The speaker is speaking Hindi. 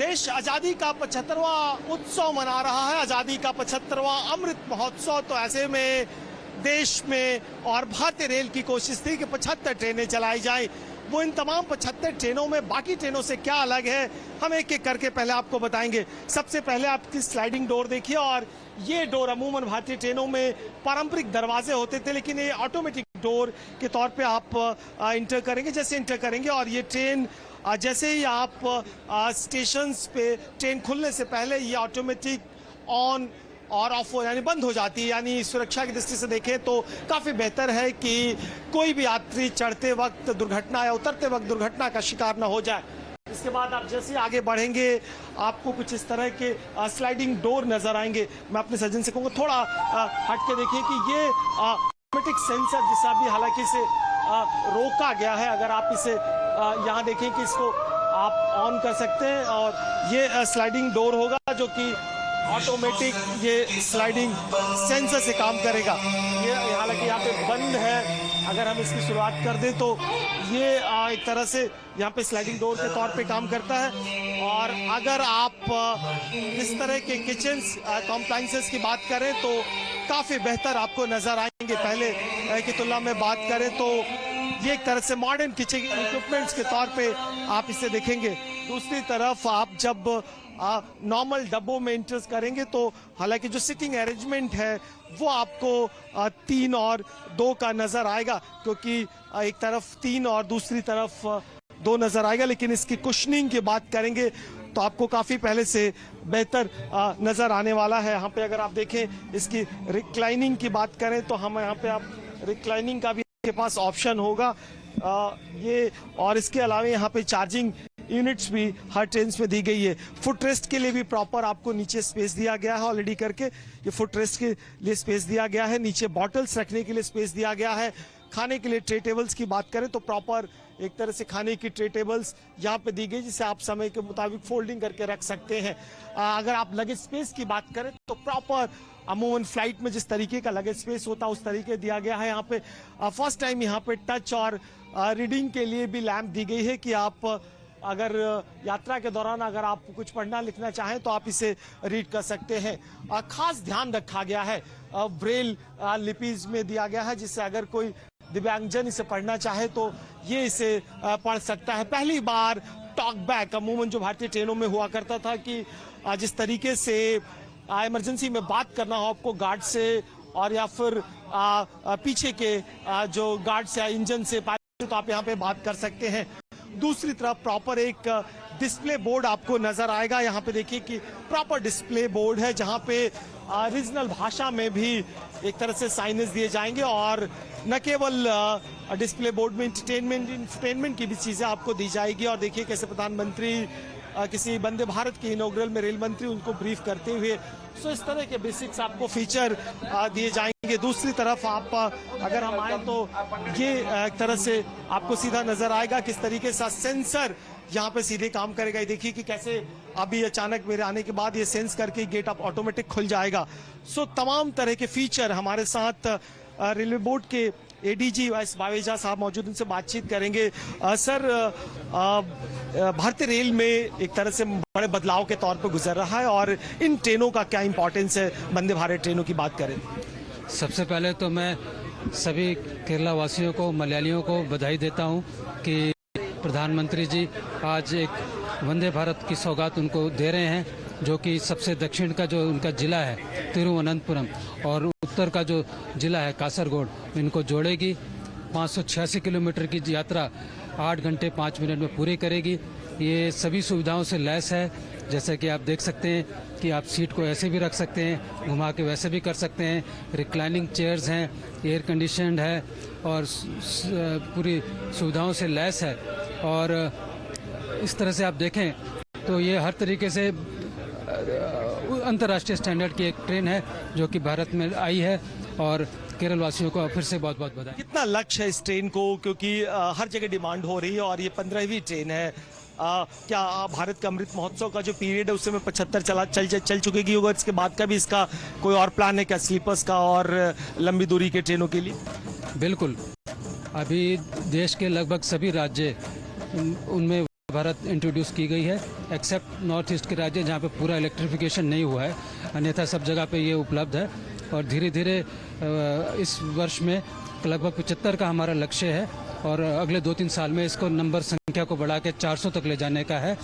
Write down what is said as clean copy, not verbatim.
देश आज़ादी का 75वां उत्सव मना रहा है, आज़ादी का 75वां अमृत महोत्सव। तो ऐसे में देश में और भारतीय रेल की कोशिश थी कि 75 ट्रेनें चलाई जाएं। वो इन तमाम 75 ट्रेनों में बाकी ट्रेनों से क्या अलग है, हम एक एक करके पहले आपको बताएंगे। सबसे पहले आपकी स्लाइडिंग डोर देखिए, और ये डोर अमूमन भारतीय ट्रेनों में पारंपरिक दरवाजे होते थे, लेकिन ये ऑटोमेटिक डोर के तौर पे आप इंटर करेंगे। जैसे इंटर करेंगे और ये ट्रेन जैसे ही आप स्टेशंस पे ट्रेन खुलने से पहले ये ऑटोमेटिक ऑन और ऑफ हो यानी बंद हो जाती है। यानी सुरक्षा की दृष्टि से देखें तो काफ़ी बेहतर है कि कोई भी यात्री चढ़ते वक्त दुर्घटना या उतरते वक्त दुर्घटना का शिकार न हो जाए। इसके बाद आप जैसे आगे बढ़ेंगे आपको कुछ इस तरह के स्लाइडिंग डोर नजर आएंगे। मैं अपने सज्जन से कहूँगा थोड़ा हट के देखिए कि ये ऑटोमेटिक सेंसर जिसे अभी हालांकि इसे रोका गया है, अगर आप इसे यहाँ देखें कि इसको आप ऑन कर सकते हैं और ये स्लाइडिंग डोर होगा जो कि ऑटोमेटिक ये स्लाइडिंग सेंसर से काम करेगा। ये हालांकि यहाँ पे बंद है, अगर हम इसकी शुरुआत कर दें तो ये एक तरह से यहाँ पे स्लाइडिंग डोर के तौर पे काम करता है। और अगर आप इस तरह के किचन्स कॉम्प्लाइंसेस की बात करें तो काफ़ी बेहतर आपको नज़र आएंगे। पहले की तुलना में बात करें तो ये एक तरह से मॉडर्न किचन इक्विपमेंट्स के तौर पे आप इसे देखेंगे। दूसरी तरफ आप जब नॉर्मल डब्बों में इंटरेस्ट करेंगे तो हालांकि जो सिटिंग अरेंजमेंट है वो आपको 3 और 2 का नज़र आएगा, क्योंकि एक तरफ 3 और दूसरी तरफ 2 नज़र आएगा। लेकिन इसकी कुशनिंग की बात करेंगे तो आपको काफ़ी पहले से बेहतर नज़र आने वाला है। यहाँ पे अगर आप देखें इसकी रिक्लाइनिंग की बात करें तो हम यहाँ पे आप रिक्लाइनिंग का भी के पास ऑप्शन होगा ये। और इसके अलावा यहाँ पे चार्जिंग यूनिट्स भी हर ट्रेन में दी गई है। फुट रेस्ट के लिए भी प्रॉपर आपको नीचे स्पेस दिया गया है ऑलरेडी करके। ये फुट रेस्ट के लिए स्पेस दिया गया है, नीचे बॉटल्स रखने के लिए स्पेस दिया गया है। खाने के लिए ट्रे टेबल्स की बात करें तो प्रॉपर एक तरह से खाने की ट्रे टेबल्स यहाँ पे दी गई, जिसे आप समय के मुताबिक फोल्डिंग करके रख सकते हैं। अगर आप लगेज स्पेस की बात करें तो प्रॉपर अमूमन फ्लाइट में जिस तरीके का लगेज स्पेस होता है उस तरीके दिया गया है। यहाँ पे फर्स्ट टाइम यहाँ पे टच और रीडिंग के लिए भी लैंप दी गई है कि आप अगर यात्रा के दौरान अगर आप कुछ पढ़ना लिखना चाहें तो आप इसे रीड कर सकते हैं। खास ध्यान रखा गया है, ब्रेल लिपीज में दिया गया है, जिससे अगर कोई दिव्यांगजन इसे पढ़ना चाहे तो ये इसे पढ़ सकता है। पहली बार टॉक बैक अमूमन जो भारतीय ट्रेनों में हुआ करता था कि जिस तरीके से इमरजेंसी में बात करना हो आपको गार्ड से और या फिर पीछे के जो गार्ड से इंजन से तो आप यहाँ पे बात कर सकते हैं। दूसरी तरफ प्रॉपर एक डिस्प्ले बोर्ड आपको नजर आएगा। यहाँ पे देखिए कि प्रॉपर डिस्प्ले बोर्ड है जहाँ पे रीजनल भाषा में भी एक तरह से साइनेज दिए जाएंगे। और न केवल डिस्प्ले बोर्ड में इंटरटेनमेंट की भी चीज़ें आपको दी जाएगी। और देखिए कैसे प्रधानमंत्री किसी वंदे भारत के इनॉग्रल में रेल मंत्री उनको ब्रीफ करते हुए, सो इस तरह के बेसिक्स आपको फीचर दिए जाएंगे। दूसरी तरफ आप अगर हम आए तो ये एक तरह से आपको सीधा नजर आएगा किस तरीके से सेंसर यहाँ पे सीधे काम करेगा। ये देखिए कि कैसे अभी अचानक मेरे आने के बाद ये सेंस करके गेट आप ऑटोमेटिक खुल जाएगा। सो तमाम तरह के फीचर हमारे साथ रेलवे बोर्ड के एडीजी वाइस बावेजा साहब मौजूद, उनसे बातचीत करेंगे। सर, भारतीय रेल में एक तरह से बड़े बदलाव के तौर पर गुजर रहा है और इन ट्रेनों का क्या इंपॉर्टेंस है वंदे भारत ट्रेनों की बात करें? सबसे पहले तो मैं सभी केरला वासियों को, मलयालियों को बधाई देता हूं कि प्रधानमंत्री जी आज एक वंदे भारत की सौगात उनको दे रहे हैं, जो कि सबसे दक्षिण का जो उनका जिला है तिरुवनंतपुरम और उत्तर का जो जिला है कासरगोड, इनको जोड़ेगी। 586 किलोमीटर की यात्रा 8 घंटे 5 मिनट में पूरी करेगी। ये सभी सुविधाओं से लैस है, जैसा कि आप देख सकते हैं कि आप सीट को ऐसे भी रख सकते हैं, घुमा के वैसे भी कर सकते हैं। रिक्लाइनिंग चेयर्स हैं, एयर कंडीशनड है और पूरी सुविधाओं से लैस है। और इस तरह से आप देखें तो ये हर तरीके से अंतर्राष्ट्रीय स्टैंडर्ड की एक ट्रेन है जो कि भारत में आई है। और केरल वासियों को फिर से बहुत बहुत बधाई। कितना लक्ष्य है इस ट्रेन को, क्योंकि हर जगह डिमांड हो रही है और ये 15वीं ट्रेन है। क्या भारत का अमृत महोत्सव का जो पीरियड है उससे में 75 चल चुकेगी होगा, इसके बाद का भी इसका कोई और प्लान है क्या स्लीपर्स का और लंबी दूरी के ट्रेनों के लिए? बिल्कुल, अभी देश के लगभग सभी राज्य उनमें भारत इंट्रोड्यूस की गई है, एक्सेप्ट नॉर्थ ईस्ट के राज्य जहाँ पे पूरा इलेक्ट्रिफिकेशन नहीं हुआ है, अन्यथा सब जगह पे ये उपलब्ध है। और धीरे धीरे इस वर्ष में लगभग 75 का हमारा लक्ष्य है और अगले 2-3 साल में इसको नंबर संख्या को बढ़ा के 400 तक ले जाने का है।